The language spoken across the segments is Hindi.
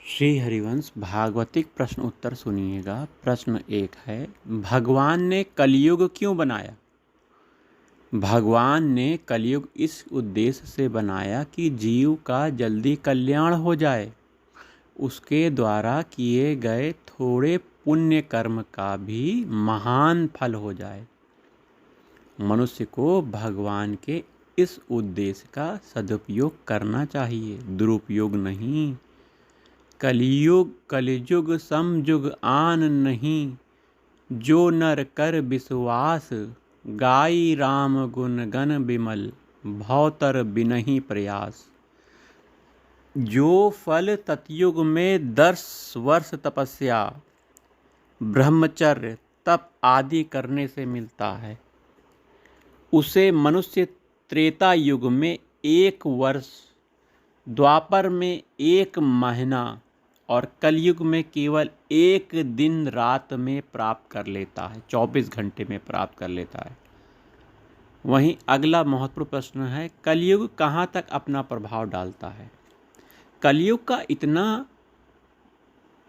श्री हरिवंश भागवतिक प्रश्न उत्तर सुनिएगा। प्रश्न 1 है, भगवान ने कलयुग क्यों बनाया? भगवान ने कलयुग इस उद्देश्य से बनाया कि जीव का जल्दी कल्याण हो जाए। उसके द्वारा किए गए थोड़े पुण्य कर्म का भी महान फल हो जाए। मनुष्य को भगवान के इस उद्देश्य का सदुपयोग करना चाहिए, दुरुपयोग नहीं। कलयुग समयुग आन नहीं, जो नर कर विश्वास, गाई राम गुण गण विमल, भवतर बिनहि प्रयास। जो फल ततयुग में 10 वर्ष तपस्या, ब्रह्मचर्य, तप आदि करने से मिलता है, उसे मनुष्य त्रेता युग में 1 वर्ष, द्वापर में 1 महीना और कलयुग में केवल 1 दिन रात में प्राप्त कर लेता है, 24 घंटे में प्राप्त कर लेता है। वहीं अगला महत्वपूर्ण प्रश्न है, कलयुग कहाँ तक अपना प्रभाव डालता है? कलयुग का इतना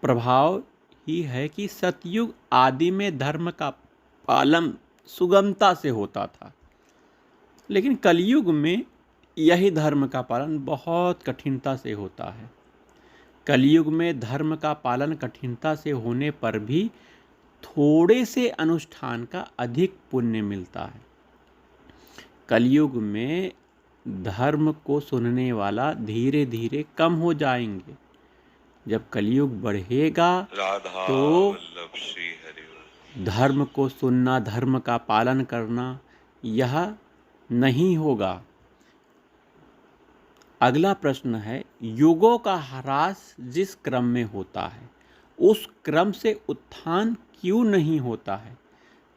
प्रभाव ही है कि सतयुग आदि में धर्म का पालन सुगमता से होता था, लेकिन कलयुग में यही धर्म का पालन बहुत कठिनता से होता है। कलयुग में धर्म का पालन कठिनता से होने पर भी थोड़े से अनुष्ठान का अधिक पुण्य मिलता है। कलयुग में धर्म को सुनने वाला धीरे धीरे कम हो जाएंगे। जब कलयुग बढ़ेगा तो धर्म को सुनना, धर्म का पालन करना यह नहीं होगा। अगला प्रश्न है, युगों का ह्रास जिस क्रम में होता है, उस क्रम से उत्थान क्यों नहीं होता है?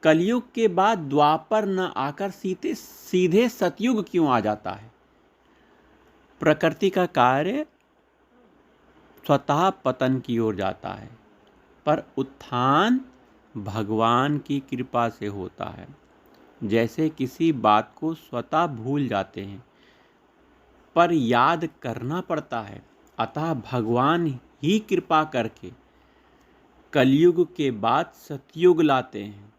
कलयुग के बाद द्वापर न आकर सीधे सतयुग क्यों आ जाता है? प्रकृति का कार्य स्वतः पतन की ओर जाता है, पर उत्थान भगवान की कृपा से होता है। जैसे किसी बात को स्वतः भूल जाते हैं, पर याद करना पड़ता है, अतः भगवान ही कृपा करके कलयुग के बाद सतयुग लाते हैं।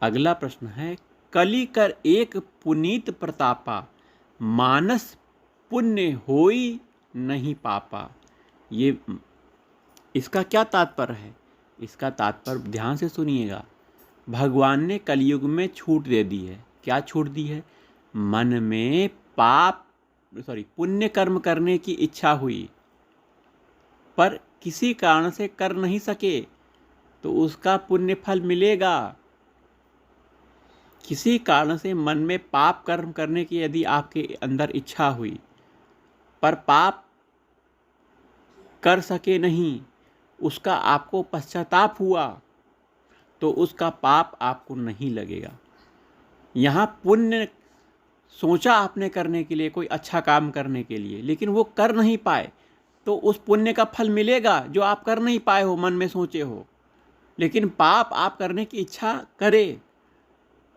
अगला प्रश्न है, कली कर एक पुनीत प्रतापा, मानस पुण्य होई नहीं पापा। ये इसका क्या तात्पर्य है? इसका तात्पर्य ध्यान से सुनिएगा। भगवान ने कलयुग में छूट दे दी है। क्या छूट दी है? मन में पुण्य कर्म करने की इच्छा हुई, पर किसी कारण से कर नहीं सके तो उसका पुण्य फल मिलेगा। किसी कारण से मन में पाप कर्म करने की यदि आपके अंदर इच्छा हुई, पर पाप कर सके नहीं, उसका आपको पश्चाताप हुआ, तो उसका पाप आपको नहीं लगेगा। यहाँ पुण्य सोचा आपने करने के लिए, कोई अच्छा काम करने के लिए, लेकिन वो कर नहीं पाए, तो उस पुण्य का फल मिलेगा जो आप कर नहीं पाए हो, मन में सोचे हो। लेकिन पाप आप करने की इच्छा करे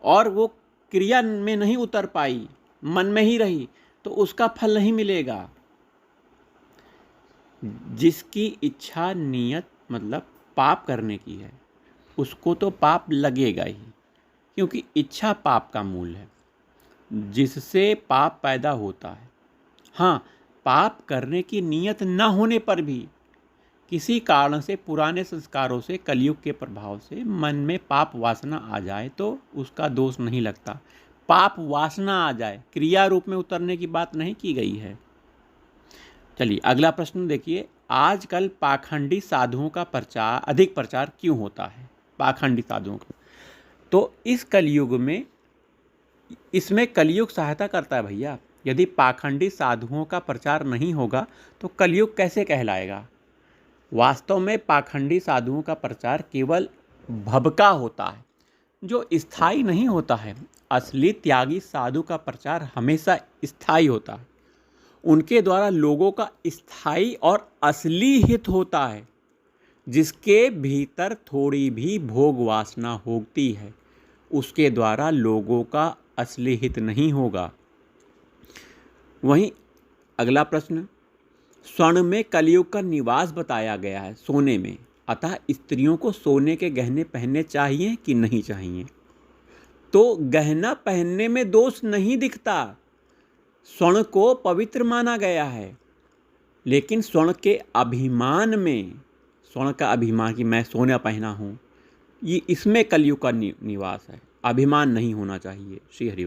और वो क्रिया में नहीं उतर पाई, मन में ही रही, तो उसका फल नहीं मिलेगा। जिसकी इच्छा नियत मतलब पाप करने की है, उसको तो पाप लगेगा ही, क्योंकि इच्छा पाप का मूल है, जिससे पाप पैदा होता है। हाँ, पाप करने की नियत न होने पर भी किसी कारण से, पुराने संस्कारों से, कलयुग के प्रभाव से मन में पाप वासना आ जाए तो उसका दोष नहीं लगता। पाप वासना आ जाए, क्रिया रूप में उतरने की बात नहीं की गई है। चलिए अगला प्रश्न देखिए, आजकल पाखंडी साधुओं का अधिक प्रचार क्यों होता है? पाखंडी साधुओं का, तो इस कलयुग में इसमें कलयुग सहायता करता है भैया। यदि पाखंडी साधुओं का प्रचार नहीं होगा तो कलयुग कैसे कहलाएगा? वास्तव में पाखंडी साधुओं का प्रचार केवल भबका होता है, जो स्थायी नहीं होता है। असली त्यागी साधु का प्रचार हमेशा स्थायी होता है। उनके द्वारा लोगों का स्थायी और असली हित होता है। जिसके भीतर थोड़ी भी भोग वासना होती है, उसके द्वारा लोगों का असली हित नहीं होगा। वहीं अगला प्रश्न, स्वर्ण में कलयुग का निवास बताया गया है, सोने में। अतः स्त्रियों को सोने के गहने पहनने चाहिए कि नहीं चाहिए? तो गहना पहनने में दोष नहीं दिखता। स्वर्ण को पवित्र माना गया है, लेकिन स्वर्ण के अभिमान में, स्वर्ण का अभिमान कि मैं सोना पहना हूँ, ये इसमें कलयुग का निवास है। अभिमान नहीं होना चाहिए। श्री हरि।